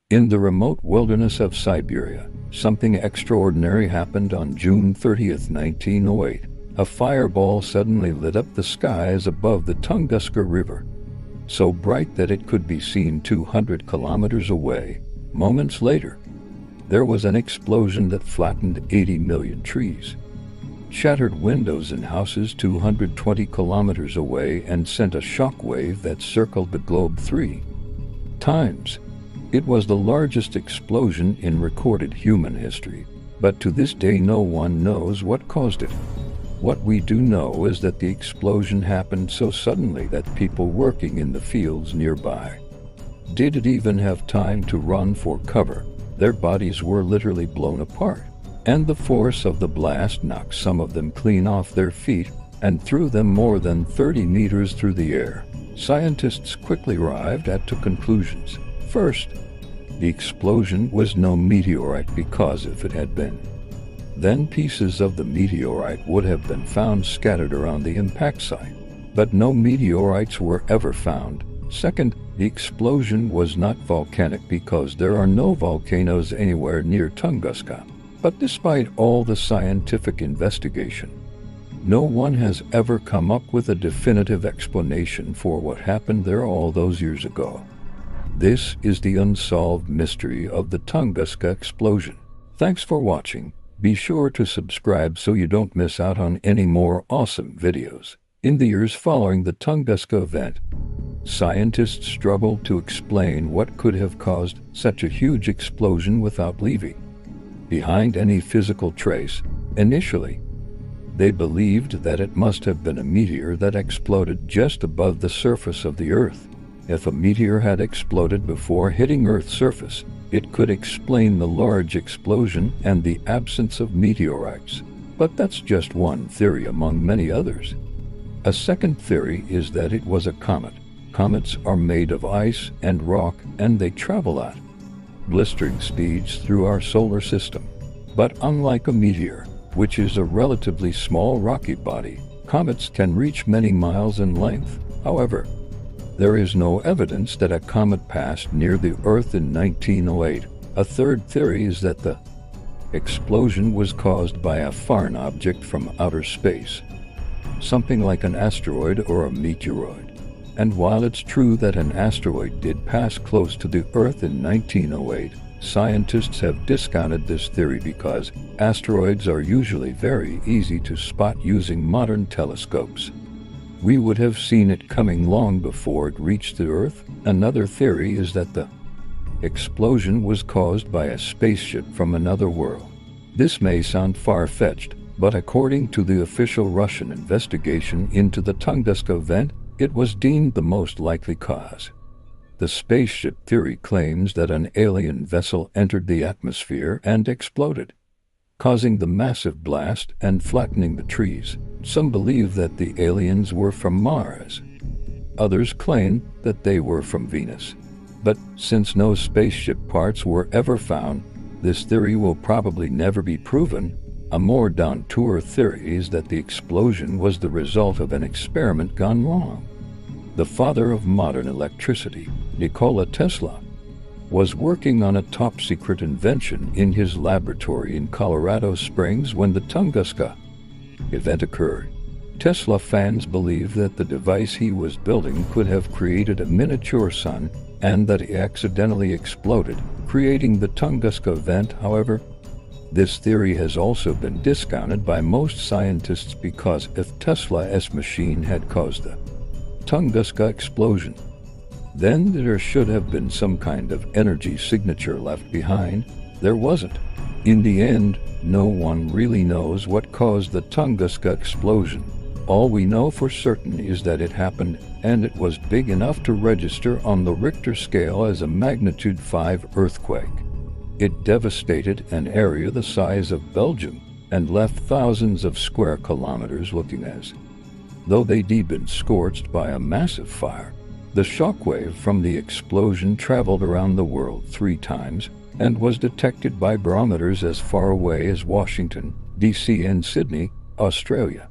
In the remote wilderness of Siberia, something extraordinary happened on June 30th, 1908. A fireball suddenly lit up the skies above the Tunguska River, so bright that it could be seen 200 kilometers away. Moments later, there was an explosion that flattened 80 million trees, shattered windows in houses 220 kilometers away, and sent a shock wave that circled the globe 3 times. It was the largest explosion in recorded human history, but to this day no one knows what caused it. What we do know is that the explosion happened so suddenly that people working in the fields nearby didn't even have time to run for cover. Their bodies were literally blown apart, and the force of the blast knocked some of them clean off their feet and threw them more than 30 meters through the air. Scientists quickly arrived at two conclusions. First, the explosion was no meteorite, because if it had been, then pieces of the meteorite would have been found scattered around the impact site. But no meteorites were ever found. Second, the explosion was not volcanic, because there are no volcanoes anywhere near Tunguska. But despite all the scientific investigation, no one has ever come up with a definitive explanation for what happened there all those years ago. This is the unsolved mystery of the Tunguska explosion. Thanks for watching. Be sure to subscribe so you don't miss out on any more awesome videos. In the years following the Tunguska event, scientists struggled to explain what could have caused such a huge explosion without leaving behind any physical trace. Initially, they believed that it must have been a meteor that exploded just above the surface of the Earth. If a meteor had exploded before hitting Earth's surface, it could explain the large explosion and the absence of meteorites. But that's just one theory among many others. A second theory is that it was a comet. Comets are made of ice and rock, and they travel at blistering speeds through our solar system. But unlike a meteor, which is a relatively small rocky body, comets can reach many miles in length. However, there is no evidence that a comet passed near the Earth in 1908. A third theory is that the explosion was caused by a foreign object from outer space, something like an asteroid or a meteoroid. And while it's true that an asteroid did pass close to the Earth in 1908, scientists have discounted this theory because asteroids are usually very easy to spot using modern telescopes. We would have seen it coming long before it reached the Earth. Another theory is that the explosion was caused by a spaceship from another world. This may sound far-fetched, but according to the official Russian investigation into the Tunguska event, it was deemed the most likely cause. The spaceship theory claims that an alien vessel entered the atmosphere and exploded, causing the massive blast and flattening the trees. Some believe that the aliens were from Mars. Others claim that they were from Venus. But since no spaceship parts were ever found, this theory will probably never be proven. A more down-to-earth theory is that the explosion was the result of an experiment gone wrong. The father of modern electricity, Nikola Tesla, was working on a top-secret invention in his laboratory in Colorado Springs when the Tunguska event occurred. Tesla fans believe that the device he was building could have created a miniature sun, and that he accidentally exploded, creating the Tunguska event. However, this theory has also been discounted by most scientists, because if Tesla's machine had caused the Tunguska explosion, then there should have been some kind of energy signature left behind. There wasn't. In the end, no one really knows what caused the Tunguska explosion. All we know for certain is that it happened, and it was big enough to register on the Richter scale as a magnitude 5 earthquake. It devastated an area the size of Belgium and left thousands of square kilometers looking as though they'd been scorched by a massive fire. The shockwave from the explosion traveled around the world 3 times and was detected by barometers as far away as Washington, D.C. and Sydney, Australia.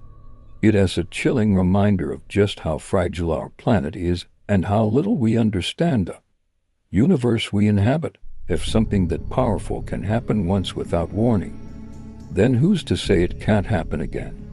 It is a chilling reminder of just how fragile our planet is and how little we understand the universe we inhabit. If something that powerful can happen once without warning, then who's to say it can't happen again?